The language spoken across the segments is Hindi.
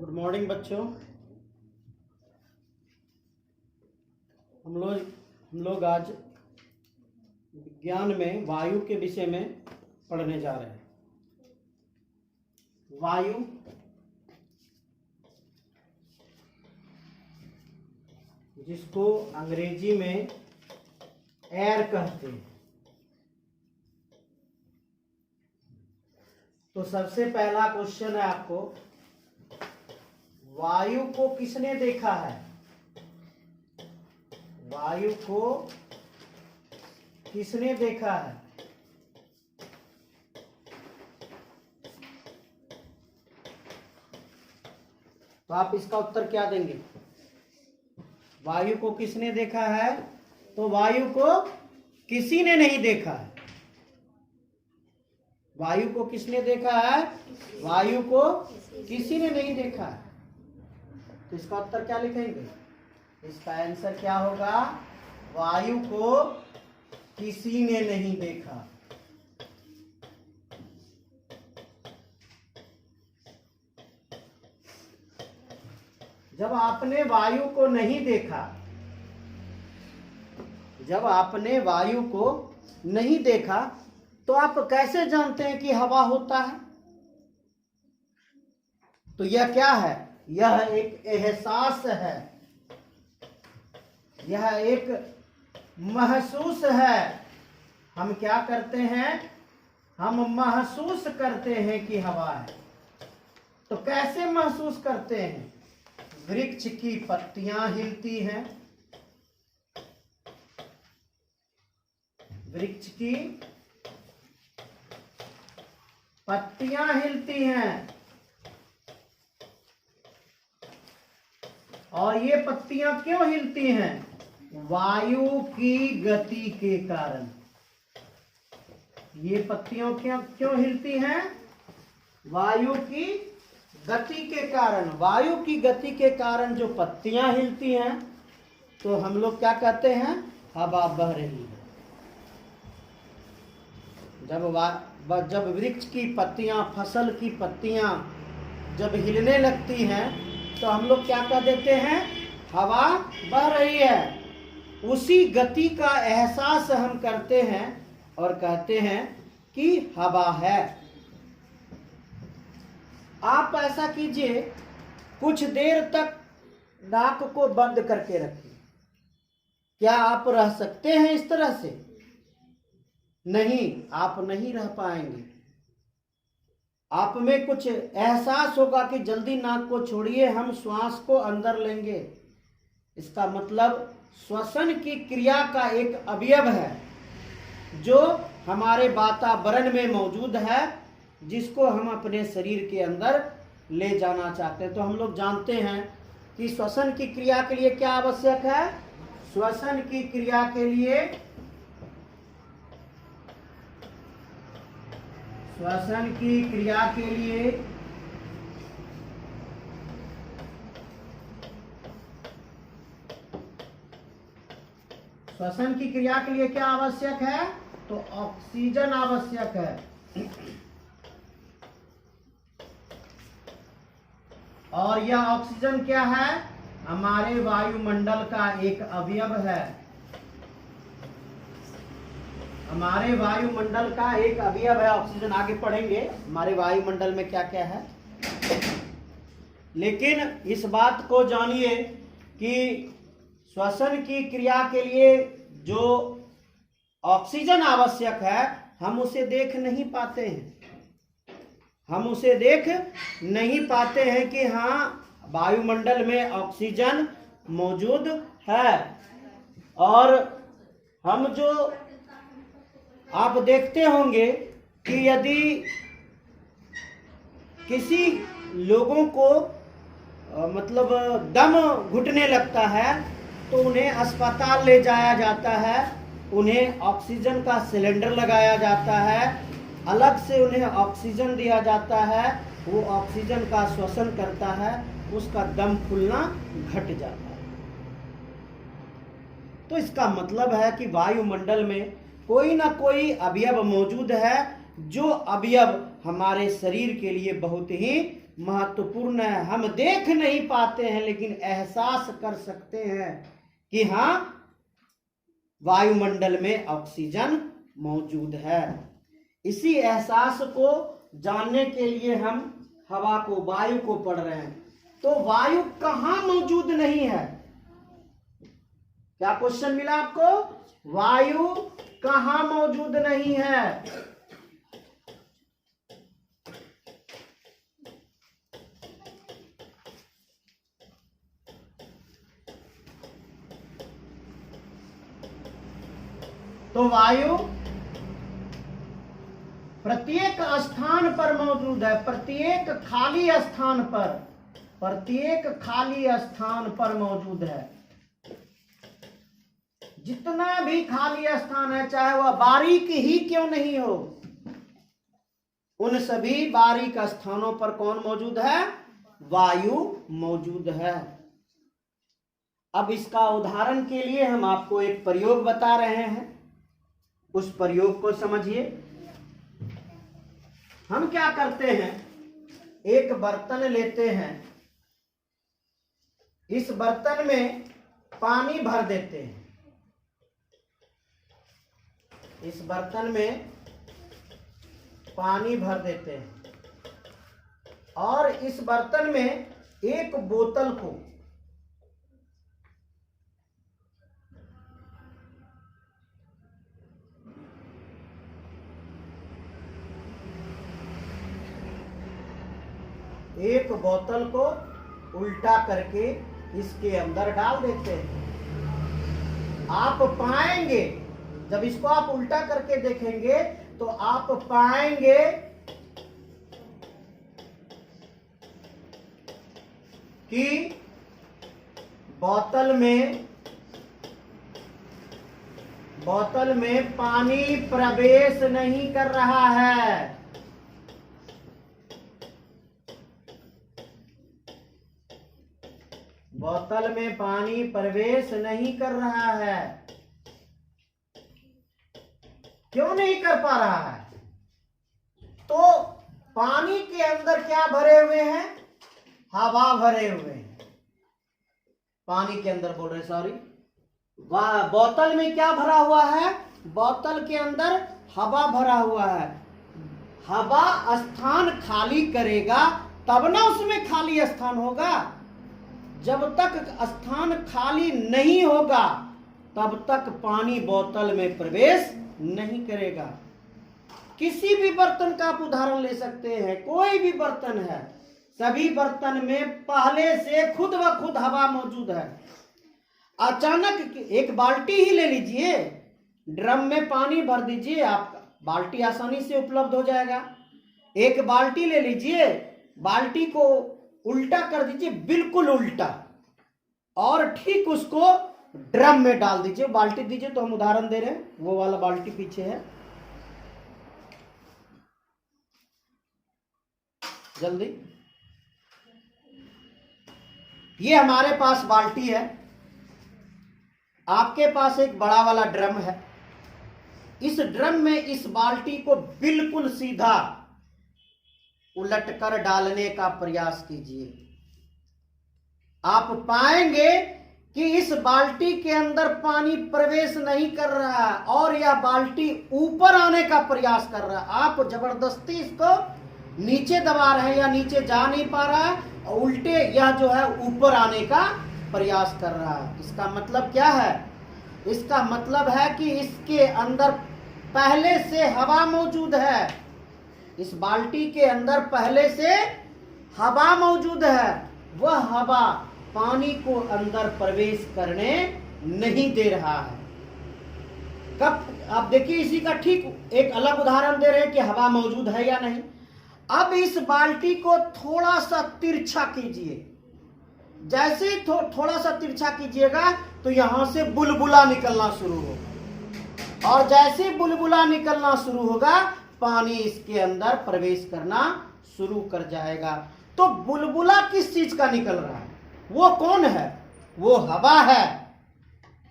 गुड मॉर्निंग बच्चों। हम लोग आज विज्ञान में वायु के विषय में पढ़ने जा रहे हैं। वायु जिसको अंग्रेजी में एयर कहते हैं। तो सबसे पहला क्वेश्चन है आपको, वायु को किसने देखा है? वायु को किसने देखा है? तो आप इसका उत्तर क्या देंगे? वायु को किसने देखा है? तो वायु को किसी ने नहीं देखा है। वायु को किसने देखा है? वायु को किसी ने नहीं देखा है। तो इसका उत्तर क्या लिखेंगे? इसका आंसर क्या होगा? वायु को किसी ने नहीं देखा। जब आपने वायु को नहीं देखा, जब आपने वायु को नहीं देखा, तो आप कैसे जानते हैं कि हवा होता है? तो यह क्या है? यह एक एहसास है, यह एक महसूस है। हम क्या करते हैं? हम महसूस करते हैं कि हवा है। तो कैसे महसूस करते हैं? वृक्ष की पत्तियां हिलती हैं, वृक्ष की पत्तियां हिलती हैं, और ये पत्तियां क्यों हिलती हैं? वायु की गति के कारण। ये पत्तियां क्यों हिलती हैं? वायु की गति के कारण। वायु की गति के कारण जो पत्तियां हिलती हैं, तो हम लोग क्या कहते हैं? हवा बह रही है। जब वृक्ष की पत्तियां, फसल की पत्तियां जब हिलने लगती हैं, तो हम लोग क्या कह देते हैं? हवा बह रही है। उसी गति का एहसास हम करते हैं और कहते हैं कि हवा है। आप ऐसा कीजिए, कुछ देर तक नाक को बंद करके रखिए। क्या आप रह सकते हैं इस तरह से? नहीं, आप नहीं रह पाएंगे। आप में कुछ एहसास होगा कि जल्दी नाक को छोड़िए, हम श्वास को अंदर लेंगे। इसका मतलब श्वसन की क्रिया का एक अवयव है जो हमारे वातावरण में मौजूद है, जिसको हम अपने शरीर के अंदर ले जाना चाहते हैं। तो हम लोग जानते हैं कि श्वसन की क्रिया के लिए क्या आवश्यक है? श्वसन की क्रिया के लिए, श्वसन की क्रिया के लिए श्वसन की क्रिया के लिए क्या आवश्यक है? तो ऑक्सीजन आवश्यक है। और यह ऑक्सीजन क्या है? हमारे वायुमंडल का एक अवयव है। हमारे वायुमंडल का एक अवयव है ऑक्सीजन। आगे पढ़ेंगे हमारे वायुमंडल में क्या क्या है। लेकिन इस बात को जानिए कि श्वसन की क्रिया के लिए जो ऑक्सीजन आवश्यक है, हम उसे देख नहीं पाते हैं। हम उसे देख नहीं पाते हैं कि हाँ, वायुमंडल में ऑक्सीजन मौजूद है। और हम जो आप देखते होंगे कि यदि किसी लोगों को मतलब दम घुटने लगता है, तो उन्हें अस्पताल ले जाया जाता है, उन्हें ऑक्सीजन का सिलेंडर लगाया जाता है, अलग से उन्हें ऑक्सीजन दिया जाता है, वो ऑक्सीजन का श्वसन करता है, उसका दम फूलना घट जाता है। तो इसका मतलब है कि वायुमंडल में कोई ना कोई अवयव मौजूद है, जो अवयव हमारे शरीर के लिए बहुत ही महत्वपूर्ण है। हम देख नहीं पाते हैं लेकिन एहसास कर सकते हैं कि हाँ, वायुमंडल में ऑक्सीजन मौजूद है। इसी एहसास को जानने के लिए हम हवा को, वायु को पढ़ रहे हैं। तो वायु कहां मौजूद नहीं है? क्या क्वेश्चन मिला आपको? वायु कहां मौजूद नहीं है? तो वायु प्रत्येक स्थान पर मौजूद है, प्रत्येक खाली स्थान पर, प्रत्येक खाली स्थान पर मौजूद है। जितना भी खाली स्थान है, चाहे वह बारीक ही क्यों नहीं हो, उन सभी बारीक स्थानों पर कौन मौजूद है? वायु मौजूद है। अब इसका उदाहरण के लिए हम आपको एक प्रयोग बता रहे हैं, उस प्रयोग को समझिए। हम क्या करते हैं, एक बर्तन लेते हैं, इस बर्तन में पानी भर देते हैं, इस बर्तन में पानी भर देते हैं और इस बर्तन में एक बोतल को उल्टा करके इसके अंदर डाल देते हैं। आप पाएंगे, जब इसको आप उल्टा करके देखेंगे तो आप पाएंगे कि बोतल में पानी प्रवेश नहीं कर रहा है। बोतल में पानी प्रवेश नहीं कर रहा है। क्यों नहीं कर पा रहा है? तो पानी के अंदर क्या भरे हुए हैं? हवा भरे हुए हैं। पानी के अंदर बोल रहे, सॉरी, बोतल में क्या भरा हुआ है? बोतल के अंदर हवा भरा हुआ है। हवा स्थान खाली करेगा तब ना उसमें खाली स्थान होगा। जब तक स्थान खाली नहीं होगा तब तक पानी बोतल में प्रवेश नहीं करेगा। किसी भी बर्तन का आप उदाहरण ले सकते हैं, कोई भी बर्तन है, सभी बर्तन में पहले से खुद ब खुद हवा मौजूद है। अचानक एक बाल्टी ही ले लीजिए, ड्रम में पानी भर दीजिए, आपका बाल्टी आसानी से उपलब्ध हो जाएगा। एक बाल्टी ले लीजिए, बाल्टी को उल्टा कर दीजिए, बिल्कुल उल्टा, और ठीक उसको ड्रम में डाल दीजिए। बाल्टी दीजिए तो हम उदाहरण दे रहे हैं, वो वाला बाल्टी पीछे है, जल्दी। ये हमारे पास बाल्टी है, आपके पास एक बड़ा वाला ड्रम है। इस ड्रम में इस बाल्टी को बिल्कुल सीधा उलटकर डालने का प्रयास कीजिए। आप पाएंगे कि इस बाल्टी के अंदर पानी प्रवेश नहीं कर रहा है और यह बाल्टी ऊपर आने का प्रयास कर रहा है। आप जबरदस्ती इसको नीचे दबा रहे हैं या नीचे जा नहीं पा रहा है, और उल्टे यह जो है ऊपर आने का प्रयास कर रहा है। इसका मतलब क्या है? इसका मतलब है कि इसके अंदर पहले से हवा मौजूद है। इस बाल्टी के अंदर पहले से हवा मौजूद है। वह हवा पानी को अंदर प्रवेश करने नहीं दे रहा है। कब आप देखिए, इसी का ठीक एक अलग उदाहरण दे रहे हैं कि हवा मौजूद है या नहीं। अब इस बाल्टी को थोड़ा सा तिरछा कीजिए। जैसे ही थोड़ा सा तिरछा कीजिएगा तो यहां से बुलबुला निकलना शुरू होगा, और जैसे बुलबुला निकलना शुरू होगा पानी इसके अंदर प्रवेश करना शुरू कर जाएगा। तो बुलबुला किस चीज का निकल रहा है? वो कौन है? वो हवा है।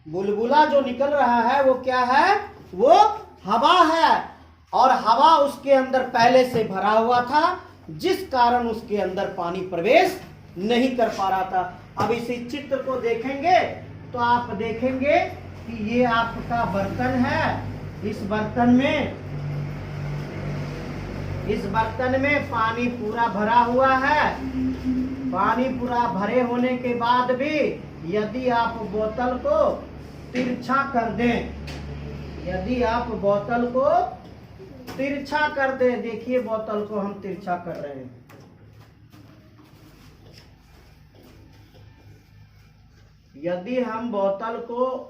बुलबुला जो निकल रहा है वो क्या है? वो हवा है। और हवा उसके अंदर पहले से भरा हुआ था। जिस कारण उसके अंदर पानी प्रवेश नहीं कर पा रहा था। अब इसी चित्र को देखेंगे तो आप देखेंगे कि ये आपका बर्तन है। इस बर्तन में पानी पूरा भरा हुआ है। पानी पूरा भरे होने के बाद भी यदि आप बोतल को तिरछा कर दें, देखिए बोतल को हम तिरछा कर रहे हैं। यदि हम बोतल को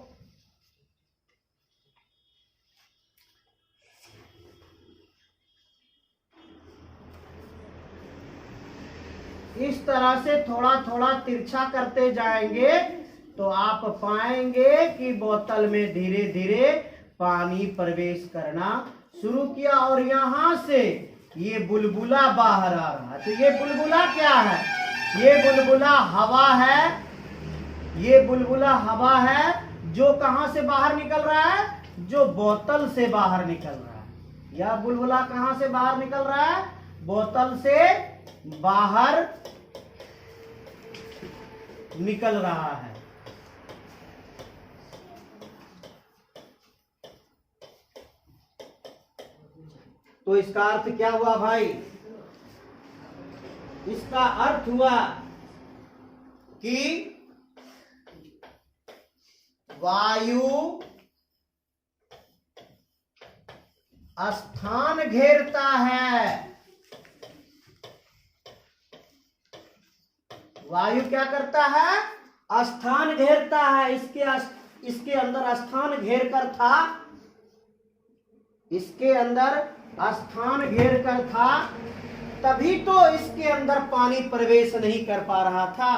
इस तरह से थोड़ा थोड़ा तिरछा करते जाएंगे तो आप पाएंगे कि बोतल में धीरे धीरे पानी प्रवेश करना शुरू किया और यहां से ये बुलबुला बाहर आ रहा है। तो ये बुलबुला क्या है? ये बुलबुला हवा है जो कहां से बाहर निकल रहा है? जो बोतल से बाहर निकल रहा है। यह बुलबुला कहां से बाहर निकल रहा है? बोतल से बाहर निकल रहा है। तो इसका अर्थ क्या हुआ भाई? इसका अर्थ हुआ कि वायु स्थान घेरता है। वायु क्या करता है? स्थान घेरता है। इसके अंदर स्थान घेर कर था। इसके अंदर स्थान घेर कर था, तभी तो इसके अंदर पानी प्रवेश नहीं कर पा रहा था।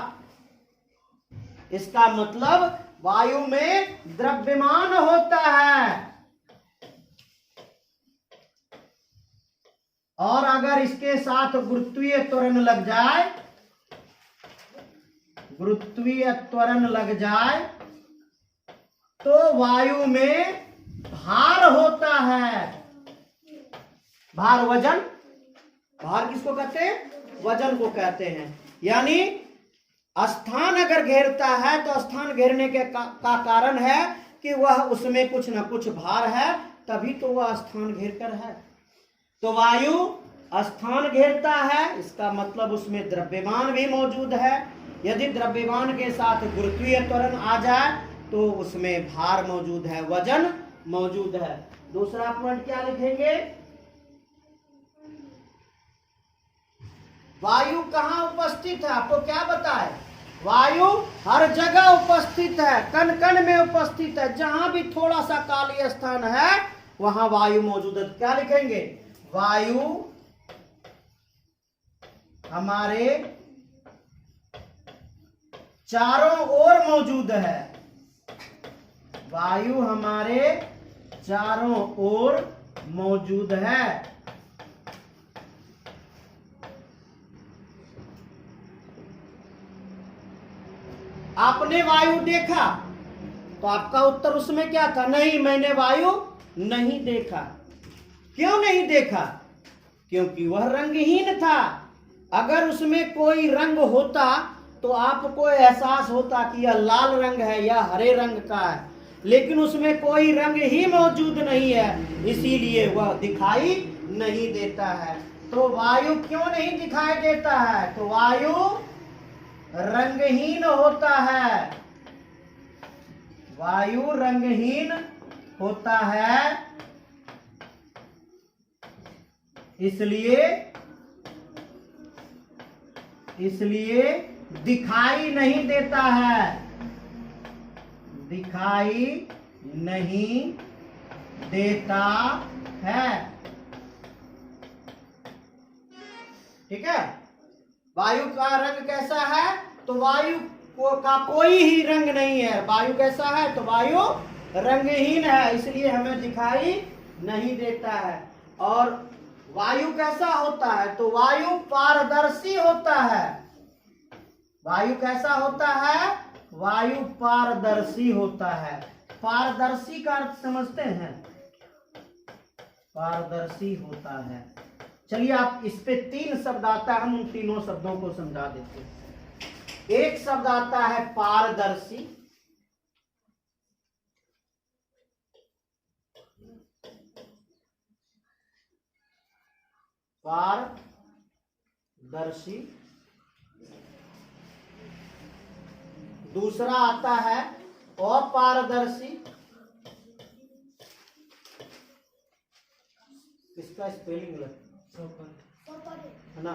इसका मतलब वायु में द्रव्यमान होता है और अगर इसके साथ गुरुत्वीय त्वरण लग जाए तो वायु में भार होता है। भार, वजन। भार किसको कहते हैं? वजन को कहते हैं। यानी स्थान अगर घेरता है तो स्थान घेरने का कारण है कि वह उसमें कुछ न कुछ भार है, तभी तो वह स्थान घेर कर है। तो वायु स्थान घेरता है, इसका मतलब उसमें द्रव्यमान भी मौजूद है। यदि द्रव्यमान के साथ गुरुत्वीय त्वरण आ जाए तो उसमें भार मौजूद है, वजन मौजूद है। दूसरा पॉइंट क्या लिखेंगे? वायु कहाँ उपस्थित है? आपको क्या बताए? वायु हर जगह उपस्थित है, कण कण में उपस्थित है। जहां भी थोड़ा सा काली स्थान है वहां वायु मौजूद है। क्या लिखेंगे? वायु हमारे चारों ओर मौजूद है। वायु हमारे चारों ओर मौजूद है। आपने वायु देखा तो आपका उत्तर उसमें क्या था? नहीं, मैंने वायु नहीं देखा। क्यों नहीं देखा? क्योंकि वह रंगहीन था। अगर उसमें कोई रंग होता तो आपको एहसास होता कि यह लाल रंग है या हरे रंग का है, लेकिन उसमें कोई रंग ही मौजूद नहीं है, इसीलिए वह दिखाई नहीं देता है। तो वायु क्यों नहीं दिखाई देता है? तो वायु रंगहीन होता है। वायु रंगहीन होता है, इसलिए दिखाई नहीं देता है। दिखाई नहीं देता है। ठीक है? वायु का रंग कैसा है? तो वायु का कोई ही रंग नहीं है। वायु कैसा है? तो वायु रंगहीन है, इसलिए हमें दिखाई नहीं देता है। और वायु कैसा होता है? तो वायु पारदर्शी होता है। वायु कैसा होता है? वायु पारदर्शी होता है। पारदर्शी का अर्थ समझते हैं? पारदर्शी होता है। चलिए आप इस पे 3 शब्द आता है, हम उन तीनों शब्दों को समझा देते हैं। एक शब्द आता है पारदर्शी, पारदर्शी। दूसरा आता है अपारदर्शी, इसका स्पेलिंग है ना,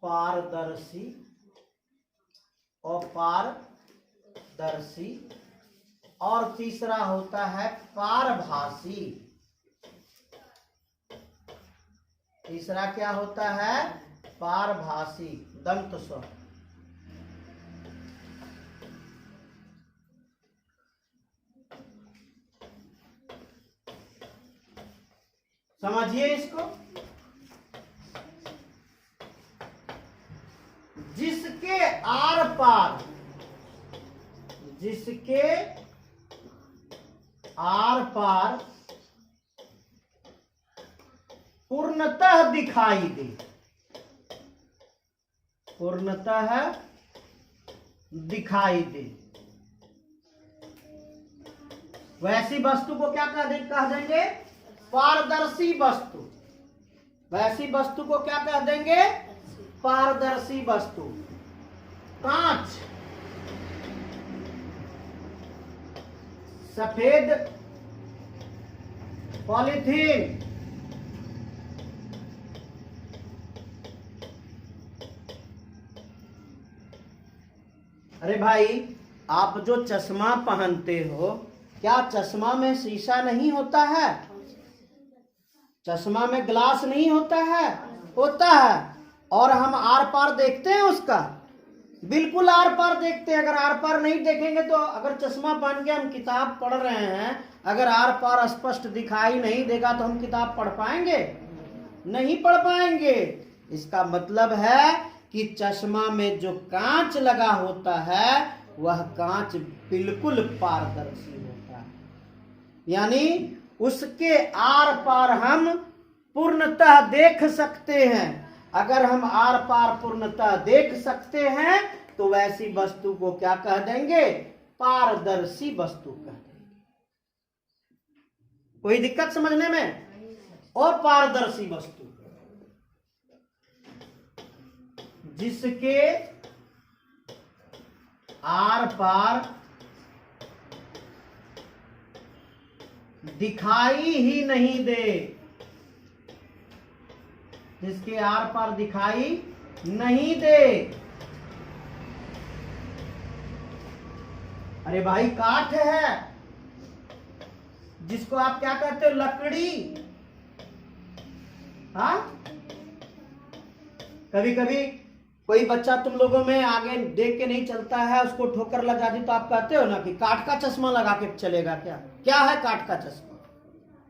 पारदर्शी, अपारदर्शी। और तीसरा होता है पारभासी। तीसरा क्या होता है? पारभासी, दंत स्व। समझिए इसको। जिसके आर पार, जिसके आर पार पूर्णतः दिखाई दे, पूर्णतः दिखाई दे, वैसी वस्तु को क्या कह देंगे? पारदर्शी वस्तु। वैसी वस्तु को क्या कह देंगे? पारदर्शी वस्तु। कांच, सफेद पॉलीथीन, अरे भाई आप जो चश्मा पहनते हो, क्या चश्मा में शीशा नहीं होता है? चश्मा में ग्लास नहीं होता है? होता है। और हम आर पार देखते हैं उसका? बिल्कुल आर पार देखते हैं। अगर आर पार नहीं देखेंगे तो, अगर चश्मा पहन के हम किताब पढ़ रहे हैं, अगर आर पार स्पष्ट दिखाई नहीं देगा तो हम किताब पढ़ पाएंगे? नहीं पढ़ पाएंगे। इसका मतलब है कि चश्मा में जो कांच लगा होता है वह कांच बिल्कुल पारदर्शी होता है, यानी उसके आर पार हम पूर्णतः देख सकते हैं। अगर हम आर पार पूर्णतः देख सकते हैं तो वैसी वस्तु को क्या कह देंगे? पारदर्शी वस्तु कह देंगे। कोई दिक्कत समझने में? अपारदर्शी वस्तु, जिसके आर पार दिखाई ही नहीं दे, जिसके आर पार दिखाई नहीं दे। अरे भाई काठ है, जिसको आप क्या कहते हो? लकड़ी। हाँ, कभी कभी कोई बच्चा तुम लोगों में आगे देख के नहीं चलता है, उसको ठोकर लग जाती तो आप कहते हो ना कि काठ का चश्मा लगा के चलेगा। क्या क्या है काठ का चश्मा?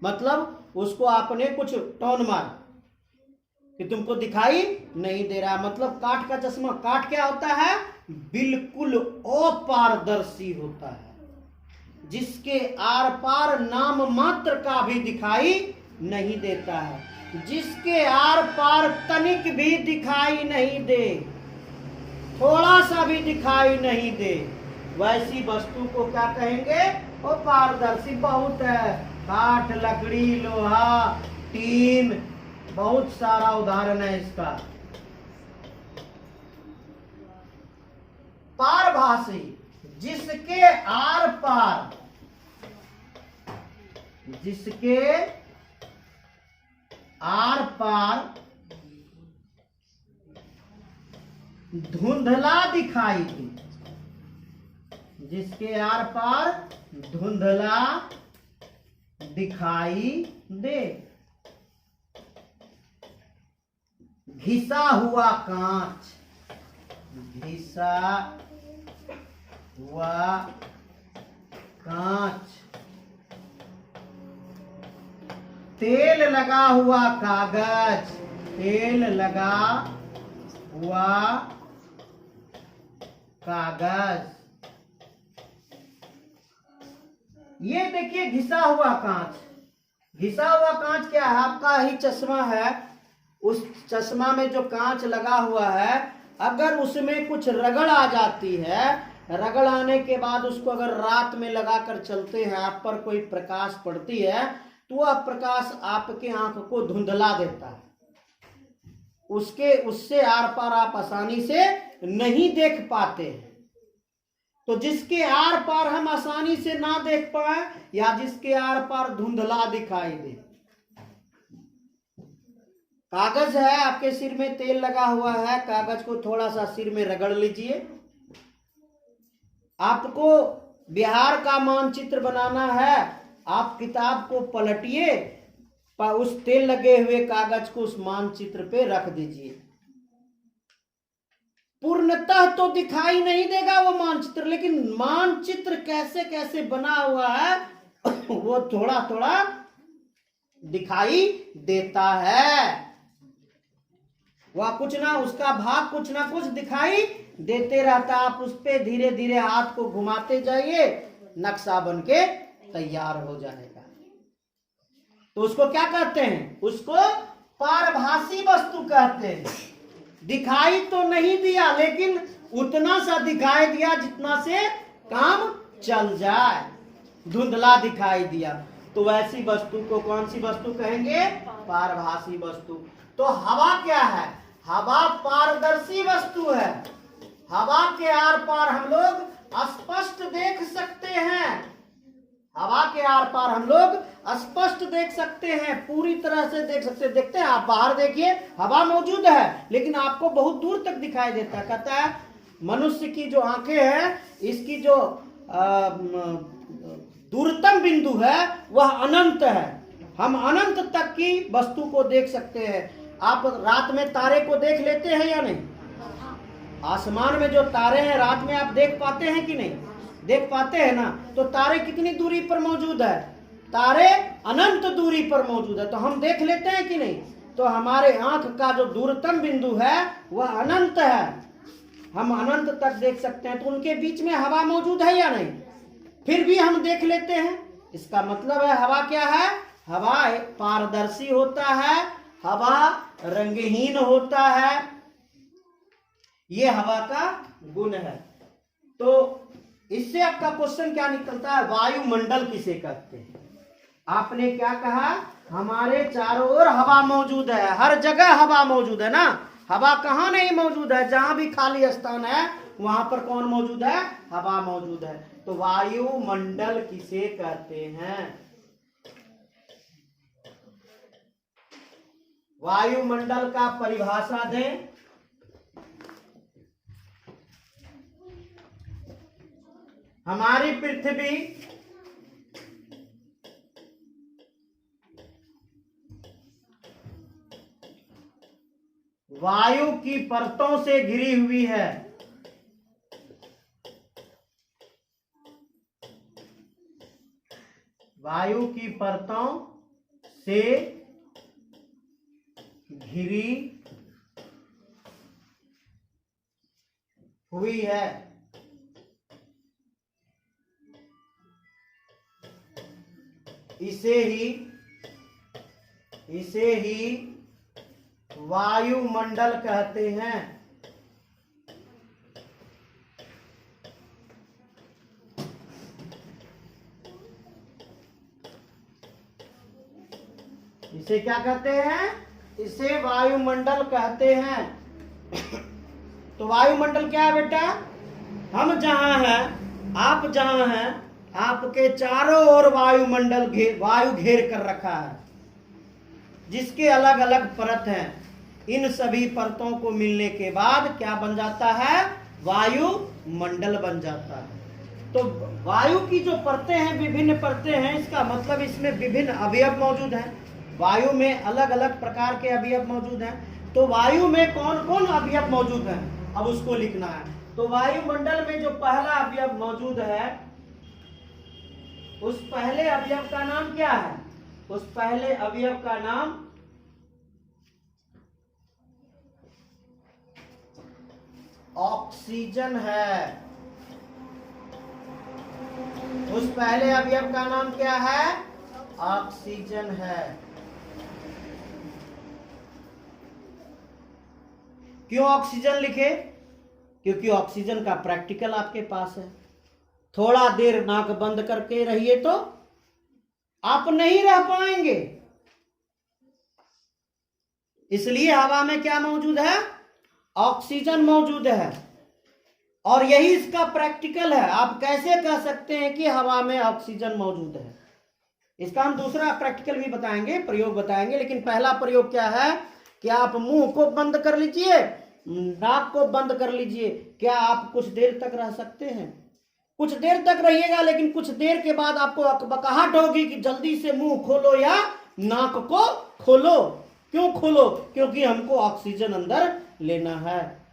मतलब उसको आपने कुछ टोन मारा कि तुमको दिखाई नहीं दे रहा, मतलब काठ का चश्मा। काठ क्या होता है? बिल्कुल अपारदर्शी होता है, जिसके आर पार नाम मात्र का भी दिखाई नहीं देता है, जिसके आर पार तनिक भी दिखाई नहीं दे, थोड़ा सा भी दिखाई नहीं दे, वैसी वस्तु को क्या कहेंगे? अपारदर्शी। बहुत है, काठ, लकड़ी, लोहा, टीन, बहुत सारा उदाहरण है इसका। पारभासी, जिसके आर पार, जिसके आर पार धुंधला दिखाई दे, जिसके आर पार धुंधला दिखाई दे। घिसा हुआ कांच, घिसा हुआ कांच। तेल लगा हुआ कागज, तेल लगा हुआ कागज। ये देखिए घिसा हुआ कांच। घिसा हुआ कांच क्या है? आपका ही चश्मा है, उस चश्मा में जो कांच लगा हुआ है, अगर उसमें कुछ रगड़ आ जाती है, रगड़ आने के बाद उसको अगर रात में लगाकर चलते हैं, आप पर कोई प्रकाश पड़ती है, तो वह प्रकाश आपके आंख को धुंधला देता है, उससे आर पार आप आसानी से नहीं देख पाते हैं। तो जिसके आर पार हम आसानी से ना देख पाए, या जिसके आर पार धुंधला दिखाई दे, कागज है, आपके सिर में तेल लगा हुआ है, कागज को थोड़ा सा सिर में रगड़ लीजिए। आपको बिहार का मानचित्र बनाना है, आप किताब को पलटिए, उस तेल लगे हुए कागज को उस मानचित्र पे रख दीजिए। पूर्णतः तो दिखाई नहीं देगा वो मानचित्र, लेकिन मानचित्र कैसे कैसे बना हुआ है वो थोड़ा थोड़ा दिखाई देता है। वह कुछ ना, उसका भाग कुछ ना कुछ दिखाई देते रहता। आप उस पे धीरे धीरे हाथ को घुमाते जाइए, नक्शा बन के तैयार हो जाएगा। तो उसको क्या कहते हैं? उसको पारभासी वस्तु कहते हैं। दिखाई तो नहीं दिया, लेकिन उतना सा दिखाई दिया जितना से काम चल जाए। धुंधला दिखाई दिया, तो वैसी वस्तु को कौन सी वस्तु कहेंगे? पारभासी वस्तु। तो हवा क्या है? हवा पारदर्शी वस्तु है। हवा के आर पार हम लोग स्पष्ट देख सकते हैं। हवा के आर पार हम लोग स्पष्ट देख सकते हैं, पूरी तरह से देख सकते हैं। देखते हैं, आप बाहर देखिए, हवा मौजूद है, लेकिन आपको बहुत दूर तक दिखाई देता है। कहता है मनुष्य की जो आंखें हैं, इसकी जो दूरतम बिंदु है वह अनंत है। हम अनंत तक की वस्तु को देख सकते हैं। आप रात में तारे को देख लेते हैं या नहीं? आसमान में जो तारे हैं रात में आप देख पाते हैं कि नहीं? देख पाते हैं ना। तो तारे कितनी दूरी पर मौजूद है? तारे अनंत दूरी पर मौजूद है। तो हम देख लेते हैं कि नहीं? तो हमारे आंख का जो दूरतम बिंदु है वह अनंत है, हम अनंत तक देख सकते हैं। तो उनके बीच में हवा मौजूद है या नहीं? फिर भी हम देख लेते हैं। इसका मतलब है हवा क्या है? हवा पारदर्शी होता है, हवा रंगहीन होता है। ये हवा का गुण है। तो इससे आपका क्वेश्चन क्या निकलता है? वायुमंडल किसे कहते हैं? आपने क्या कहा? हमारे चारों ओर हवा मौजूद है, हर जगह हवा मौजूद है ना। हवा कहाँ नहीं मौजूद है? जहां भी खाली स्थान है वहां पर कौन मौजूद है? हवा मौजूद है। तो वायुमंडल किसे कहते हैं? वायुमंडल का परिभाषा दें। हमारी पृथ्वी वायु की परतों से घिरी हुई है। वायु की परतों से घिरी हुई है। इसे ही वायुमंडल कहते हैं। इसे क्या कहते हैं? इसे वायुमंडल कहते हैं। तो वायुमंडल क्या है बेटा? हम जहां हैं, आप जहां हैं, आपके चारों ओर वायुमंडल वायु घेर कर रखा है, जिसके अलग अलग परत हैं। इन सभी परतों को मिलने के बाद क्या बन जाता है? वायुमंडल बन जाता है। तो वायु की जो परतें हैं, विभिन्न परतें हैं, इसका मतलब इसमें विभिन्न अवयव मौजूद हैं। वायु में अलग अलग प्रकार के अवयव मौजूद हैं। तो वायु में कौन कौन अवयव मौजूद हैं, अब उसको लिखना है। तो वायुमंडल में जो पहला अवयव मौजूद है, उस पहले अवयव का नाम क्या है? उस पहले अवयव का नाम ऑक्सीजन है। उस पहले अवयव का नाम क्या है? ऑक्सीजन है। क्यों ऑक्सीजन लिखे? क्योंकि ऑक्सीजन का प्रैक्टिकल आपके पास है। थोड़ा देर नाक बंद करके रहिए तो आप नहीं रह पाएंगे। इसलिए हवा में क्या मौजूद है? ऑक्सीजन मौजूद है। और यही इसका प्रैक्टिकल है। आप कैसे कह सकते हैं कि हवा में ऑक्सीजन मौजूद है? इसका हम दूसरा प्रैक्टिकल भी बताएंगे, प्रयोग बताएंगे। लेकिन पहला प्रयोग क्या है कि आप मुंह को बंद कर लीजिए, नाक को बंद कर लीजिए। क्या आप कुछ देर तक रह सकते हैं? कुछ देर तक रहिएगा, लेकिन कुछ देर के बाद आपको अकबकाहट होगी कि जल्दी से मुंह खोलो या नाक को खोलो। क्यों खोलो? क्योंकि हमको ऑक्सीजन अंदर लेना है।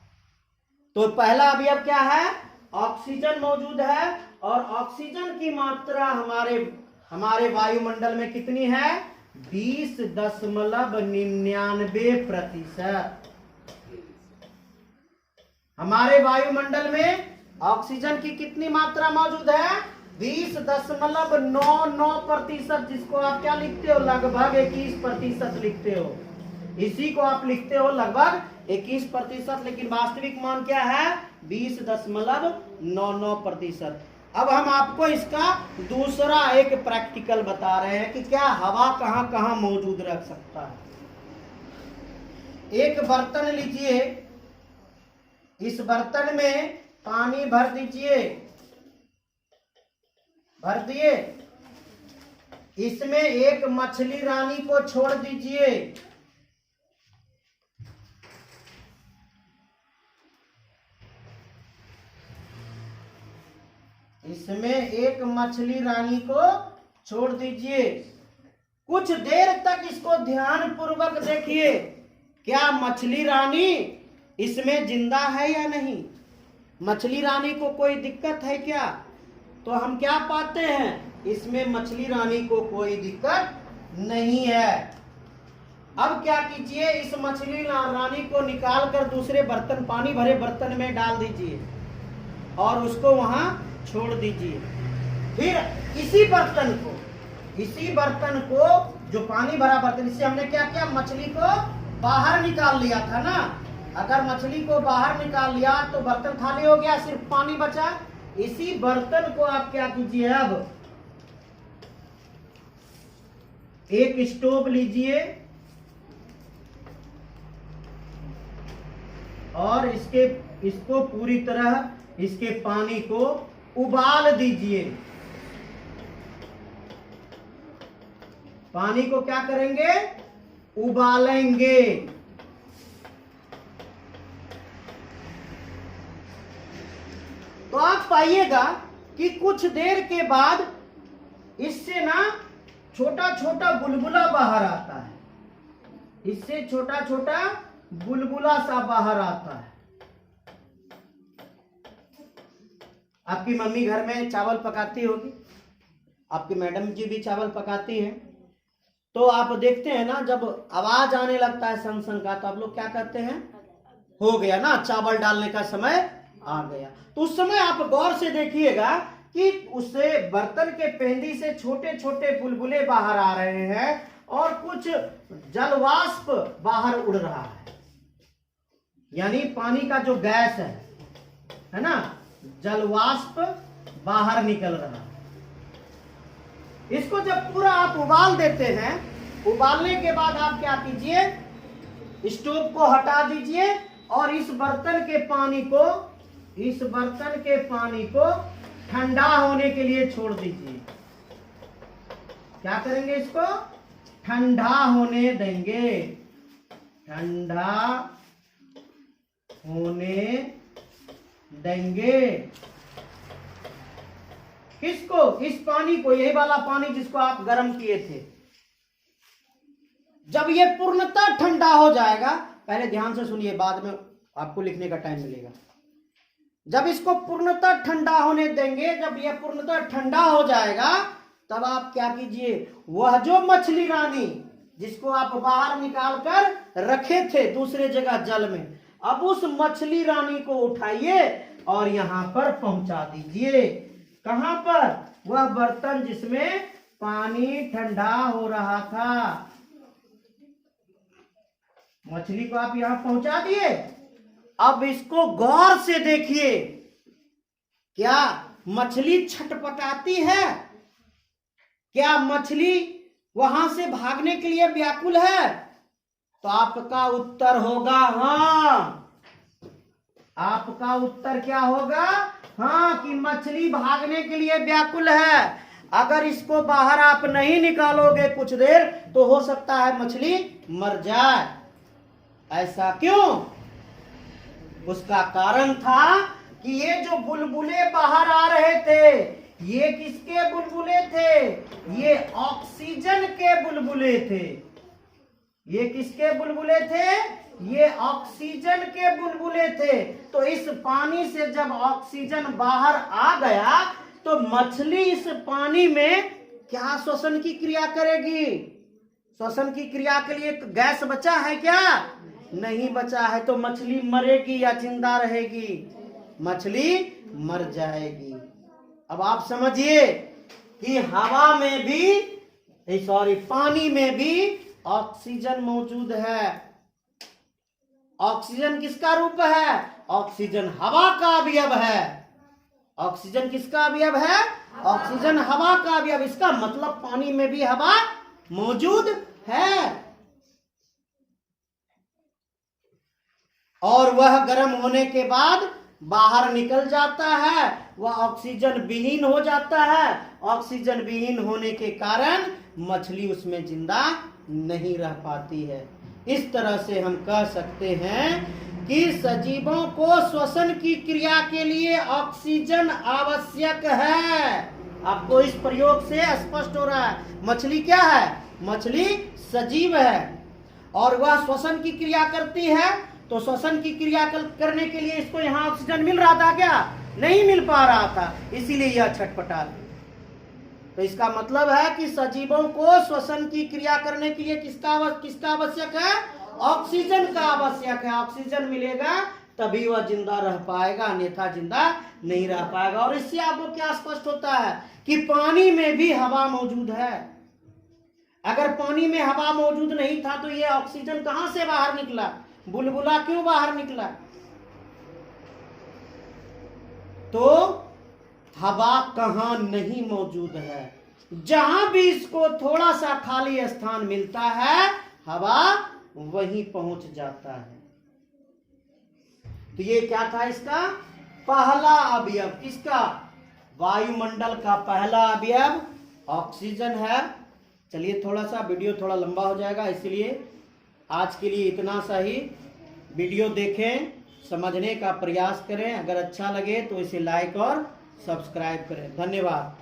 तो पहला अवयव क्या है? ऑक्सीजन मौजूद है। और ऑक्सीजन की मात्रा हमारे वायुमंडल में कितनी है? 20.99%। हमारे वायुमंडल में ऑक्सीजन की कितनी मात्रा मौजूद है? 20.99%, जिसको आप क्या लिखते हो? लगभग 21% लिखते हो। इसी को आप लिखते हो लगभग 21%, लेकिन वास्तविक मान क्या है? 20.99%। अब हम आपको इसका दूसरा एक प्रैक्टिकल बता रहे हैं कि क्या हवा कहां कहां मौजूद रह सकता है। एक बर्तन लीजिए, इस बर्तन में पानी भर दीजिए, भर दिए। इसमें एक मछली रानी को छोड़ दीजिए। इसमें एक मछली रानी को छोड़ दीजिए। कुछ देर तक इसको ध्यान पूर्वक देखिए। क्या मछली रानी इसमें जिंदा है या नहीं? मछली रानी को कोई दिक्कत है क्या? तो हम क्या पाते हैं? इसमें मछली रानी को कोई दिक्कत नहीं है। अब क्या कीजिए, इस मछली रानी को निकाल कर दूसरे बर्तन, पानी भरे बर्तन में डाल दीजिए और उसको वहां छोड़ दीजिए। फिर इसी बर्तन को जो पानी भरा बर्तन, इससे हमने क्या किया? मछली को बाहर निकाल लिया था ना। अगर मछली को बाहर निकाल लिया तो बर्तन खाली हो गया, सिर्फ पानी बचा। इसी बर्तन को आप क्या कीजिए, अब एक स्टोव लीजिए और इसको पूरी तरह इसके पानी को उबाल दीजिए। पानी को क्या करेंगे? उबालेंगे। तो आप पाइएगा कि कुछ देर के बाद इससे ना छोटा छोटा बुलबुला बाहर आता है। इससे छोटा छोटा बुलबुला सा बाहर आता है। आपकी मम्मी घर में चावल पकाती होगी, आपकी मैडम जी भी चावल पकाती हैं। तो आप देखते हैं ना, जब आवाज आने लगता है सन सन का, तो आप लोग क्या करते हैं? हो गया ना, चावल डालने का समय आ गया। तो उस समय आप गौर से देखिएगा कि उससे बर्तन के पेंदी से छोटे छोटे बुलबुले बाहर आ रहे हैं और कुछ जलवाष्प बाहर उड़ रहा है। यानी पानी का जो गैस है ना, जलवाष्प बाहर निकल रहा है। इसको जब पूरा आप उबाल देते हैं, उबालने के बाद आप क्या कीजिए? स्टोव को हटा दीजिए और इस बर्तन के पानी को ठंडा होने के लिए छोड़ दीजिए। क्या करेंगे? इसको ठंडा होने देंगे। ठंडा होने देंगे। किसको? इस पानी को, यही वाला पानी जिसको आप गर्म किए थे। जब ये पूर्णतः ठंडा हो जाएगा, पहले ध्यान से सुनिए, बाद में आपको लिखने का टाइम मिलेगा। जब इसको पूर्णतः ठंडा होने देंगे, जब यह पूर्णतः ठंडा हो जाएगा, तब आप क्या कीजिए, वह जो मछली रानी जिसको आप बाहर निकाल कर रखे थे दूसरे जगह जल में, अब उस मछली रानी को उठाइए और यहां पर पहुंचा दीजिए। कहां पर? वह बर्तन जिसमें पानी ठंडा हो रहा था। मछली को आप यहां पहुंचा दिए। अब इसको गौर से देखिए, क्या मछली छटपटाती है? क्या मछली वहां से भागने के लिए व्याकुल है? तो आपका उत्तर होगा हाँ। आपका उत्तर क्या होगा? हाँ, कि मछली भागने के लिए व्याकुल है। अगर इसको बाहर आप नहीं निकालोगे कुछ देर तो हो सकता है मछली मर जाए। ऐसा क्यों? उसका कारण था कि ये जो बुलबुले बाहर आ रहे थे, ये किसके बुलबुले थे? ये ऑक्सीजन के बुलबुले थे। ये किसके बुलबुले थे? ये ऑक्सीजन के बुलबुले थे। तो इस पानी से जब ऑक्सीजन बाहर आ गया तो मछली इस पानी में क्या श्वसन की क्रिया करेगी? श्वसन की क्रिया के लिए गैस बचा है क्या? नहीं बचा है। तो मछली मरेगी या जिंदा रहेगी? मछली मर जाएगी। अब आप समझिए कि हवा में भी, पानी में भी ऑक्सीजन मौजूद है। ऑक्सीजन किसका रूप है? ऑक्सीजन हवा का अवयव है। ऑक्सीजन किसका अवयव है? ऑक्सीजन हवा का अवयव। इसका मतलब पानी में भी हवा मौजूद है। और वह गर्म होने के बाद बाहर निकल जाता है, वह ऑक्सीजन विहीन हो जाता है। ऑक्सीजन विहीन होने के कारण मछली उसमें जिंदा नहीं रह पाती है। इस तरह से हम कह सकते हैं कि सजीवों को श्वसन की क्रिया के लिए ऑक्सीजन आवश्यक है। आपको इस प्रयोग से स्पष्ट हो रहा है। मछली क्या है? मछली सजीव है और वह श्वसन की क्रिया करती है। तो श्वसन की क्रिया करने के लिए इसको यहाँ ऑक्सीजन मिल रहा था क्या? नहीं मिल पा रहा था, इसीलिए यह छटपटा रही। तो इसका मतलब है कि सजीवों को श्वसन की क्रिया करने के लिए किसका आवश्यक है? ऑक्सीजन का आवश्यक है। ऑक्सीजन मिलेगा तभी वह जिंदा रह पाएगा, अन्यथा जिंदा नहीं रह पाएगा। और इससे आपको क्या स्पष्ट होता है कि पानी में भी हवा मौजूद है। अगर पानी में हवा मौजूद नहीं था तो ये ऑक्सीजन कहां से बाहर निकला? बुलबुला क्यों बाहर निकला? तो हवा कहां नहीं मौजूद है? जहां भी इसको थोड़ा सा खाली स्थान मिलता है, हवा वहीं पहुंच जाता है। तो ये क्या था? इसका पहला अवयव। किसका? वायुमंडल का पहला अवयव ऑक्सीजन है। चलिए, थोड़ा सा वीडियो थोड़ा लंबा हो जाएगा, इसलिए आज के लिए इतना सा ही। वीडियो देखें, समझने का प्रयास करें। अगर अच्छा लगे तो इसे लाइक और सब्सक्राइब करें। धन्यवाद।